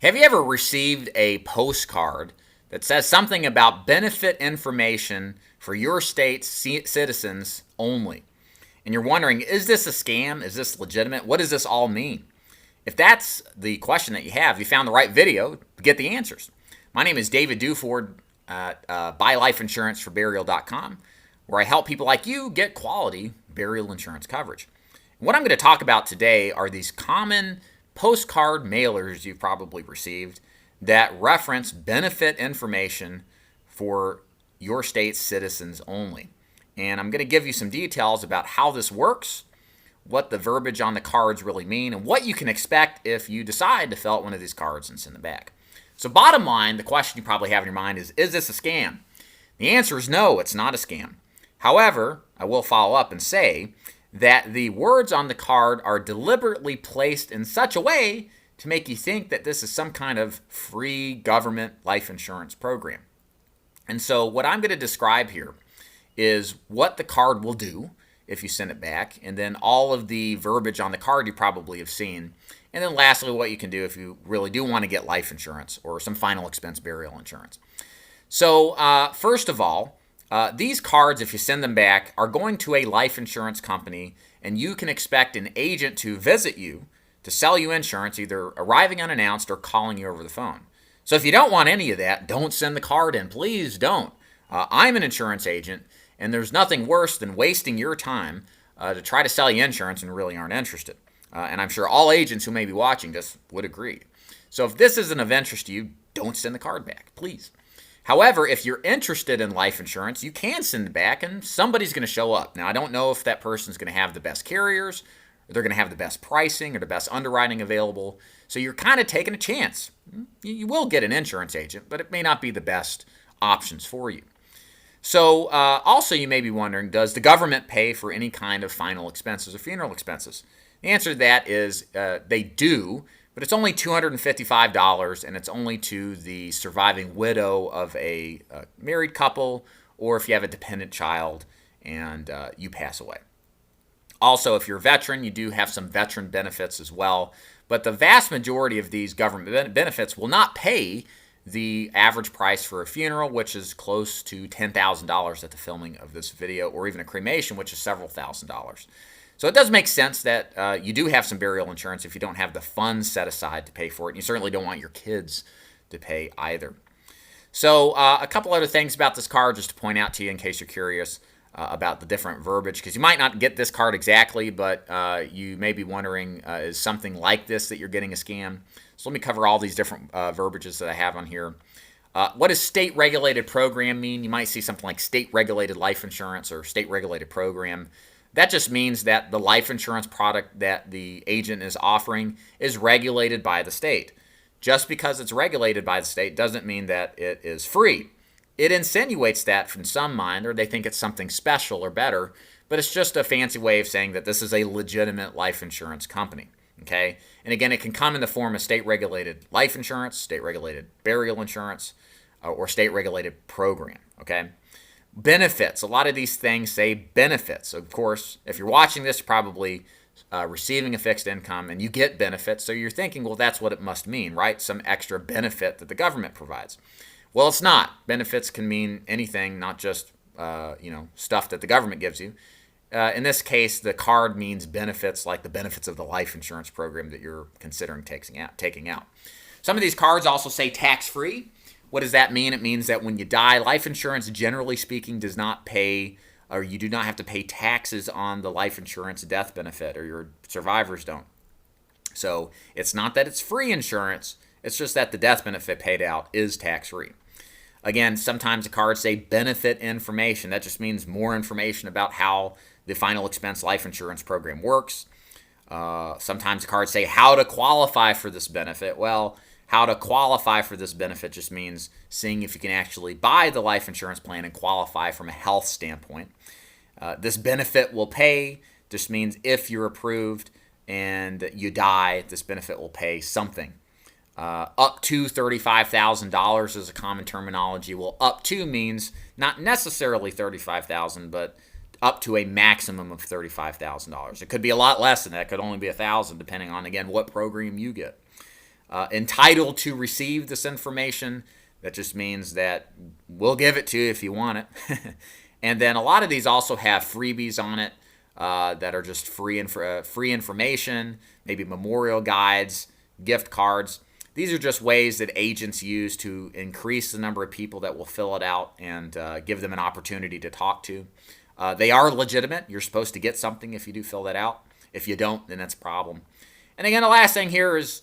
Have you ever received a postcard that says something about benefit information for your state's citizens only? And you're wondering, is this a scam? Is this legitimate? What does this all mean? If that's the question that you have, you found the right video to get the answers. My name is David Duford at buylifeinsuranceforburial.com, where I help people like you get quality burial insurance coverage. What I'm going to talk about today are these common postcard mailers you've probably received that reference benefit information for your state's citizens only. And I'm going to give you some details about how this works, what the verbiage on the cards really mean, and what you can expect if you decide to fill out one of these cards and send them back. So bottom line, the question you probably have in your mind is this a scam? The answer is no, it's not a scam. However, I will follow up and say that the words on the card are deliberately placed in such a way to make you think that this is some kind of free government life insurance program. And so what I'm going to describe here is what the card will do if you send it back, and then all of the verbiage on the card you probably have seen, and then lastly what you can do if you really do want to get life insurance or some final expense burial insurance. So first of all, these cards, if you send them back, are going to a life insurance company, and you can expect an agent to visit you to sell you insurance, either arriving unannounced or calling you over the phone. So if you don't want any of that, don't send the card in. Please don't. I'm an insurance agent, and there's nothing worse than wasting your time to try to sell you insurance and really aren't interested. And I'm sure all agents who may be watching this would agree. So if this isn't of interest to you, don't send the card back, please. However, if you're interested in life insurance, you can send it back and somebody's going to show up. Now, I don't know if that person's going to have the best carriers, or they're going to have the best pricing or the best underwriting available. So you're kind of taking a chance. You will get an insurance agent, but it may not be the best options for you. So also you may be wondering, does the government pay for any kind of final expenses or funeral expenses? The answer to that is they do, but it's only $255, and it's only to the surviving widow of a married couple, or if you have a dependent child and you pass away. Also, if you're a veteran, you do have some veteran benefits as well, but the vast majority of these government benefits will not pay the average price for a funeral, which is close to $10,000 at the filming of this video, or even a cremation, which is several $1,000s. So it does make sense that you do have some burial insurance if you don't have the funds set aside to pay for it. And you certainly don't want your kids to pay either. So a couple other things about this card just to point out to you in case you're curious about the different verbiage, because you might not get this card exactly, but you may be wondering, is something like this that you're getting a scam? So let me cover all these different verbiages that I have on here. What does state-regulated program mean? You might see something like state-regulated life insurance or state-regulated program. That just means that the life insurance product that the agent is offering is regulated by the state. Just because it's regulated by the state doesn't mean that it is free. It insinuates that from some mind, or they think it's something special or better, but it's just a fancy way of saying that this is a legitimate life insurance company. Okay? And again, it can come in the form of state-regulated life insurance, state-regulated burial insurance, or state-regulated program. Okay? Benefits. A lot of these things say benefits. Of course, if you're watching this, you're probably receiving a fixed income and you get benefits. So you're thinking, well, that's what it must mean, right? Some extra benefit that the government provides. Well, it's not. Benefits can mean anything, not just stuff that the government gives you. In this case, the card means benefits like the benefits of the life insurance program that you're considering taking out. Some of these cards also say tax-free. What does that mean? It means that when you die, life insurance, generally speaking, does not pay, or you do not have to pay taxes on the life insurance death benefit, or your survivors don't. So it's not that it's free insurance, it's just that the death benefit paid out is tax-free. Again, sometimes the cards say benefit information. That just means more information about how the final expense life insurance program works. Sometimes the cards say how to qualify for this benefit. Well, how to qualify for this benefit just means seeing if you can actually buy the life insurance plan and qualify from a health standpoint. This benefit will pay just means if you're approved and you die, this benefit will pay something. Up to $35,000 is a common terminology. Well, up to means not necessarily $35,000, but up to a maximum of $35,000. It could be a lot less than that. It could only be $1,000, depending on, again, what program you get. entitled to receive this information. That just means that we'll give it to you if you want it. And then a lot of these also have freebies on it that are just free information, maybe memorial guides, gift cards. These are just ways that agents use to increase the number of people that will fill it out and give them an opportunity to talk to. They are legitimate. You're supposed to get something if you do fill that out. If you don't, then that's a problem. And again, the last thing here is,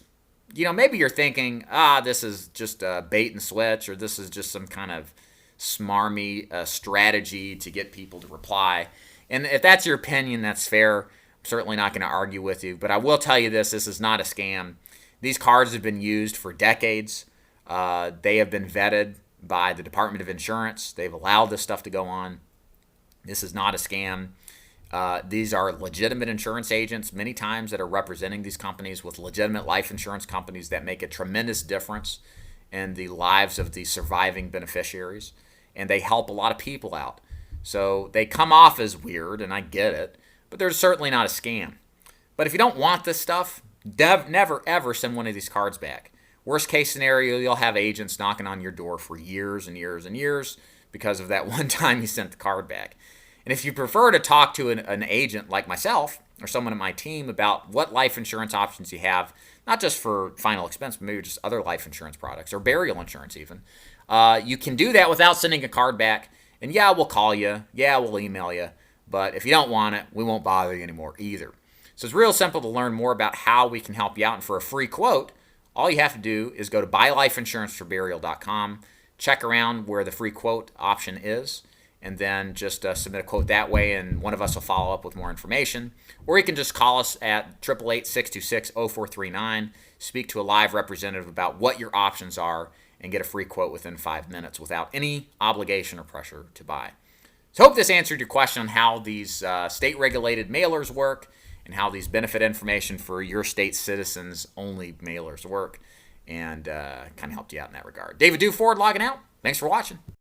maybe you're thinking, this is just a bait and switch, or this is just some kind of smarmy strategy to get people to reply. And if that's your opinion, that's fair. I'm certainly not going to argue with you. But I will tell you this is not a scam. These cards have been used for decades. They have been vetted by the Department of Insurance. They've allowed this stuff to go on. This is not a scam. These are legitimate insurance agents many times that are representing these companies with legitimate life insurance companies that make a tremendous difference in the lives of the surviving beneficiaries. And they help a lot of people out. So they come off as weird, and I get it, but they're certainly not a scam. But if you don't want this stuff, never ever send one of these cards back. Worst case scenario, you'll have agents knocking on your door for years and years and years because of that one time you sent the card back. And if you prefer to talk to an agent like myself or someone on my team about what life insurance options you have, not just for final expense, but maybe just other life insurance products or burial insurance even, you can do that without sending a card back. And yeah, we'll call you. Yeah, we'll email you. But if you don't want it, we won't bother you anymore either. So it's real simple to learn more about how we can help you out. And for a free quote, all you have to do is go to buylifeinsuranceforburial.com, check around where the free quote option is, and then just submit a quote that way, and one of us will follow up with more information. Or you can just call us at 888-626-0439, speak to a live representative about what your options are, and get a free quote within 5 minutes without any obligation or pressure to buy. So I hope this answered your question on how these state-regulated mailers work and how these benefit information for your state citizens only mailers work, and kind of helped you out in that regard. David Duford logging out. Thanks for watching.